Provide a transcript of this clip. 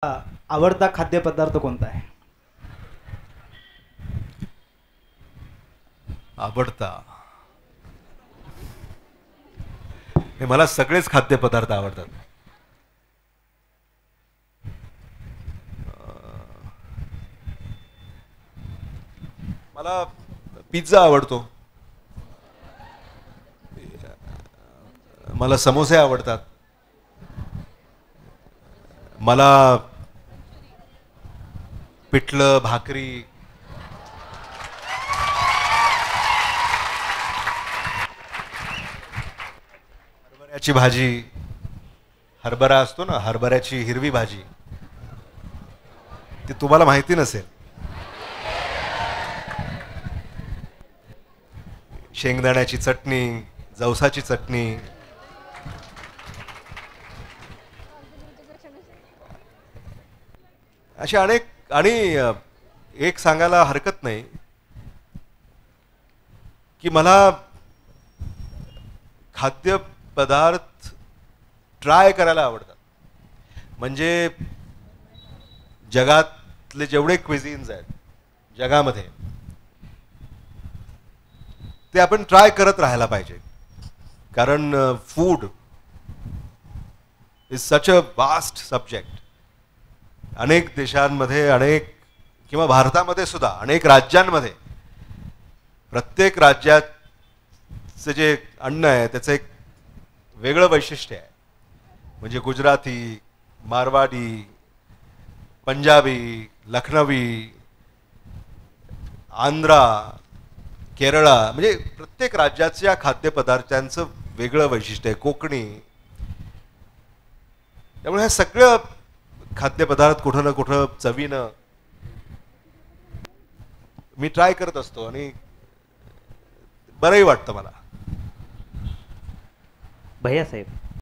आवडता खाद्यपदार्थ कोणता आहे? आवडता हे मला सगळेच खाद्यपदार्थ आवडतात. मला पिझ्झा आवडतो, मला समोसे आवडतात, मला पिठलं भाकरी, हरभऱ्याची भाजी, हरभरा असतो ना, हरभऱ्याची हिरवी भाजी, ती तुम्हाला माहिती नसेल. शेंगदाण्याची चटणी, जवसाची चटणी, असे अनेक. आणि एक सांगायला हरकत नाही की मला खाद्यपदार्थ ट्राय करायला आवडतात. म्हणजे जगातले जेवढे क्विझिन्स आहेत जगामध्ये, ते आपण ट्राय करत राहायला पाहिजे. कारण food is such a vast subject. अनेक देशांमध्ये, अनेक किंवा भारतामध्ये सुद्धा अनेक राज्यांमध्ये, प्रत्येक राज्याचं जे अन्न आहे त्याचं एक वेगळं वैशिष्ट्य आहे. म्हणजे गुजराती, मारवाडी, पंजाबी, लखनवी, आंध्रा, केरळा, म्हणजे प्रत्येक राज्याच्या खाद्यपदार्थांचं वेगळं वैशिष्ट्य आहे. कोकणी. त्यामुळे हे सगळं खाद्यपदार्थ कुठं ना कुठं चवीनं मी ट्राय करत असतो आणि बरंही वाटतं मला. भैया साहेब,